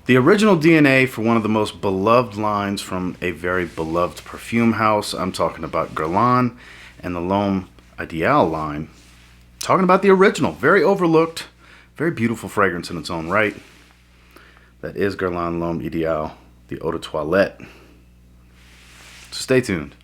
The original DNA for one of the most beloved lines from a very beloved perfume house. I'm talking about Guerlain and the L'Homme Ideal line. Talking about the original, very overlooked, very beautiful fragrance in its own right. That is Guerlain L'Homme Ideal, the Eau de Toilette. So stay tuned.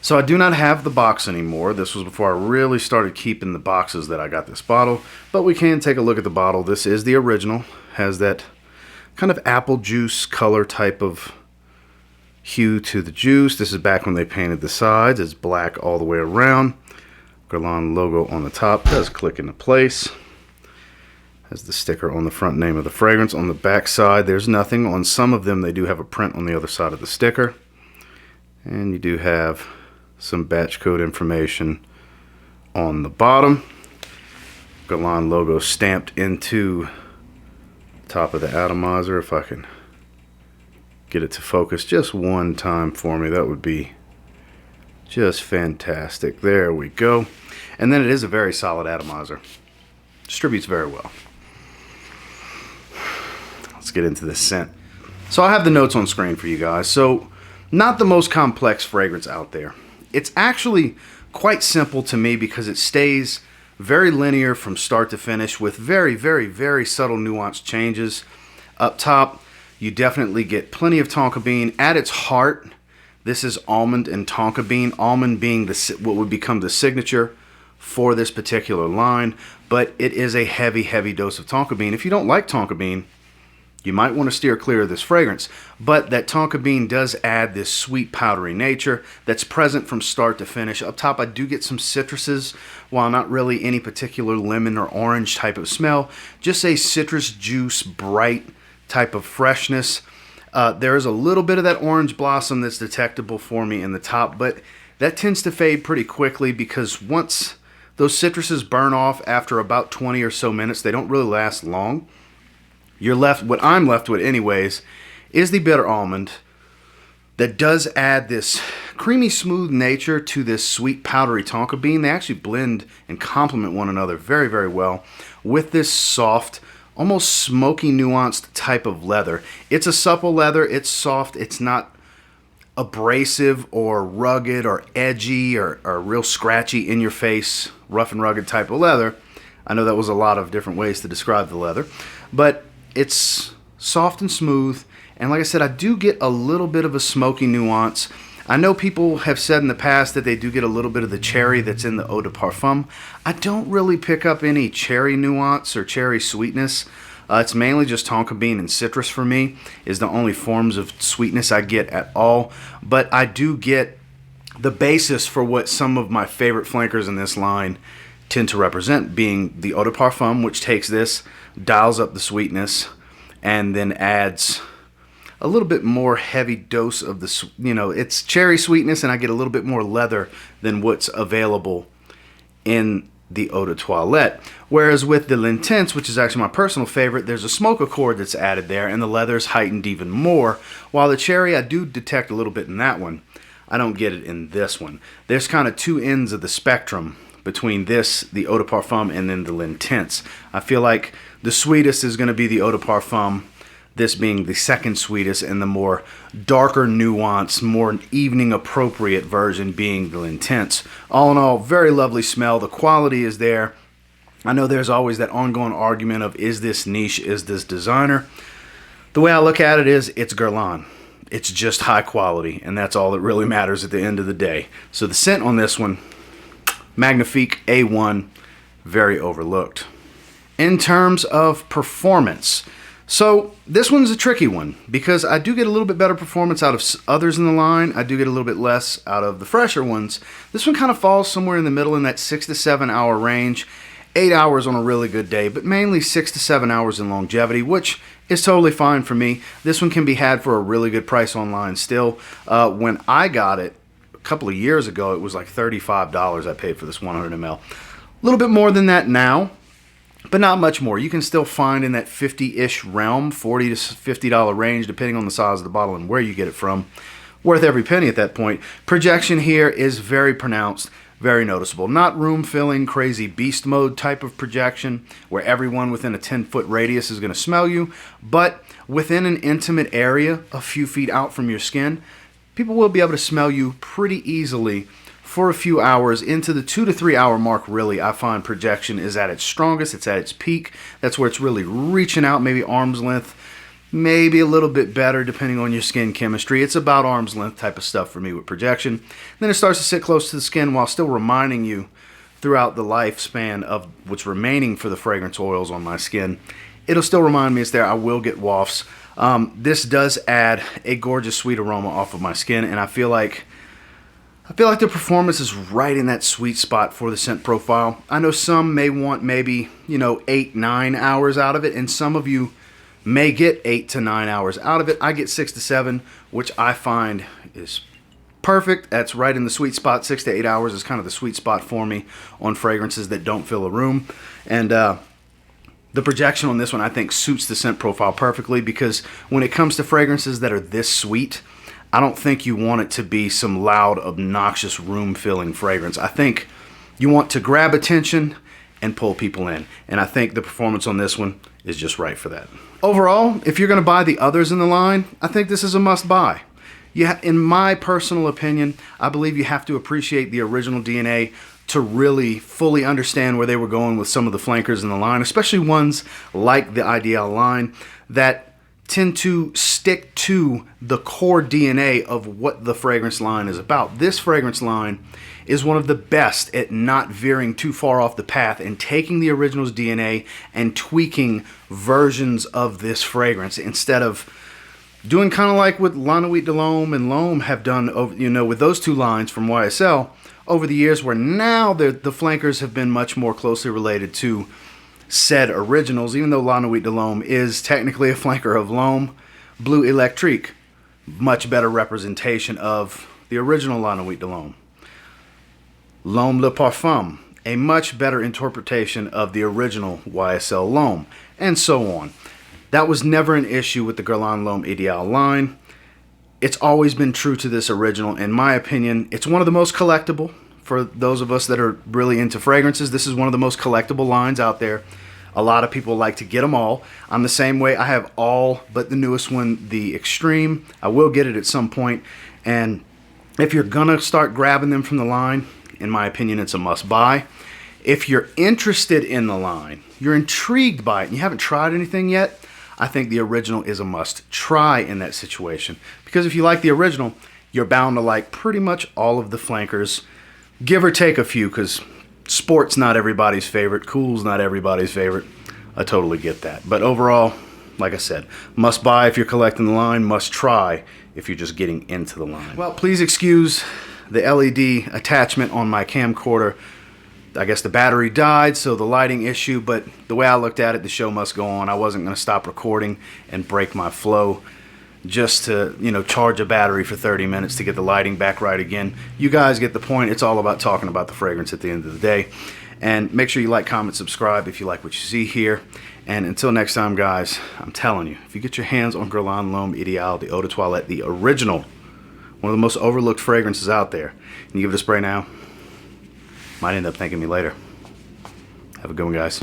So I do not have the box anymore. This was before I really started keeping the boxes that I got this bottle. But we can take a look at the bottle. This is the original. Has that kind of apple juice color type of hue to the juice. This is back when they painted the sides. It's black all the way around. Guerlain logo on the top. Does click into place. Has the sticker on the front, name of the fragrance. On the back side, there's nothing. On some of them, they do have a print on the other side of the sticker. And you do have some batch code information on the bottom. Guerlain logo stamped into the top of the atomizer. If I can get it to focus just one time for me, that would be just fantastic. There we go. And then it is a very solid atomizer. Distributes very well. Let's get into this scent. So I have the notes on screen for you guys. So not the most complex fragrance out there. It's actually quite simple to me because it stays very linear from start to finish with very, very, very subtle nuanced changes. Up top, you definitely get plenty of tonka bean. At its heart, this is almond and tonka bean. Almond being what would become the signature for this particular line. But it is a heavy, heavy dose of tonka bean. If you don't like tonka bean, you might want to steer clear of this fragrance, but that tonka bean does add this sweet powdery nature that's present from start to finish. Up top, I do get some citruses, while not really any particular lemon or orange type of smell, just a citrus juice, bright type of freshness. There is a little bit of that orange blossom that's detectable for me in the top, but that tends to fade pretty quickly because once those citruses burn off after about 20 or so minutes, they don't really last long. You're left, what I'm left with anyways, is the bitter almond that does add this creamy smooth nature to this sweet powdery tonka bean. They actually blend and complement one another very, very well with this soft, almost smoky nuanced type of leather. It's a supple leather, it's soft, it's not abrasive or rugged or edgy or real scratchy in your face, rough and rugged type of leather. I know that was a lot of different ways to describe the leather, but it's soft and smooth, and like I said, I do get a little bit of a smoky nuance. I know people have said in the past that they do get a little bit of the cherry that's in the eau de parfum. I don't really pick up any cherry nuance or cherry sweetness. It's mainly just tonka bean and citrus for me is the only forms of sweetness I get at all, but I do get the basis for what some of my favorite flankers in this line tend to represent, being the eau de parfum, which takes this, dials up the sweetness, and then adds a little bit more heavy dose of the, it's cherry sweetness, and I get a little bit more leather than what's available in the eau de toilette. Whereas with the L'Intense, which is actually my personal favorite, there's a smoke accord that's added there, and the leather is heightened even more. While the cherry, I do detect a little bit in that one. I don't get it in this one. There's kind of two ends of the spectrum between this, the eau de parfum, and then the L'Intense. I feel like the sweetest is going to be the eau de parfum, this being the second sweetest, and the more darker nuance, more evening appropriate version being the L'Intense. All in all, very lovely smell. The quality is there. I know there's always that ongoing argument of, is this niche, is this designer? The way I look at it is, it's Guerlain. It's just high quality, and that's all that really matters at the end of the day. So the scent on this one, magnifique, A1, very overlooked. In terms of performance, so this one's a tricky one because I do get a little bit better performance out of others in the line. I do get a little bit less out of the fresher ones. This one kind of falls somewhere in the middle in that 6 to 7 hour range. 8 hours on a really good day, but mainly 6 to 7 hours in longevity, which is totally fine for me. This one can be had for a really good price online still. When I got it a couple of years ago, it was like $35 I paid for this 100 ml. A little bit more than that now. but not much more. You can still find in that 50-ish realm, $40 to $50 range, depending on the size of the bottle and where you get it from. Worth every penny at that point. Projection here is very pronounced, very noticeable. Not room-filling, crazy beast mode type of projection where everyone within a 10-foot radius is going to smell you, but within an intimate area a few feet out from your skin, people will be able to smell you pretty easily for a few hours. Into the 2 to 3 hour mark, really, I find projection is at its strongest. It's at its peak. That's where it's really reaching out, maybe arm's length, maybe a little bit better depending on your skin chemistry. It's about arm's length type of stuff for me with projection. Then it starts to sit close to the skin while still reminding you throughout the lifespan of what's remaining for the fragrance oils on my skin. It'll still remind me it's there. I will get wafts. This does add a gorgeous sweet aroma off of my skin, and I feel like the performance is right in that sweet spot for the scent profile. I know some may want maybe, 8-9 hours out of it, and some of you may get 8 to 9 hours out of it. I get 6 to 7, which I find is perfect. That's right in the sweet spot. 6 to 8 hours is kind of the sweet spot for me on fragrances that don't fill a room. And the projection on this one, I think, suits the scent profile perfectly, because when it comes to fragrances that are this sweet, I don't think you want it to be some loud, obnoxious, room-filling fragrance. I think you want to grab attention and pull people in. And I think the performance on this one is just right for that. Overall, if you're going to buy the others in the line, I think this is a must-buy. In my personal opinion, I believe you have to appreciate the original DNA to really fully understand where they were going with some of the flankers in the line, especially ones like the Ideal line that tend to stick to the core DNA of what the fragrance line is about. This fragrance line is one of the best at not veering too far off the path and taking the original's DNA and tweaking versions of this fragrance instead of doing kind of like what La Nuit de l'Homme and L'Homme have done over, with those two lines from YSL over the years, where now the flankers have been much more closely related to said originals. Even though La Nuit de l'Homme is technically a flanker of L'Homme, Bleu Electrique, much better representation of the original La Nuit de l'Homme. L'Homme Le Parfum, a much better interpretation of the original YSL L'Homme, and so on. That was never an issue with the Guerlain L'Homme Ideal line. It's always been true to this original. In my opinion, it's one of the most collectible. For those of us that are really into fragrances, this is one of the most collectible lines out there. A lot of people like to get them all. I'm the same way. I have all but the newest one, the Extreme. I will get it at some point. And if you're going to start grabbing them from the line, in my opinion, it's a must-buy. If you're interested in the line, you're intrigued by it, and you haven't tried anything yet, I think the original is a must-try in that situation. Because if you like the original, you're bound to like pretty much all of the flankers, give or take a few, because sport's not everybody's favorite, cool's not everybody's favorite. I totally get that. But overall, like I said, must buy if you're collecting the line, must try if you're just getting into the line. Well, please excuse the LED attachment on my camcorder. I guess the battery died, so the lighting issue, but the way I looked at it, the show must go on. I wasn't going to stop recording and break my flow just to, charge a battery for 30 minutes to get the lighting back right again. You guys get the point. It's all about talking about the fragrance at the end of the day. And make sure you like, comment, subscribe if you like what you see here. And until next time, guys, I'm telling you, if you get your hands on Guerlain L'Homme Ideal, the Eau de Toilette, the original, one of the most overlooked fragrances out there, and you give it a spray now, might end up thanking me later. Have a good one, guys.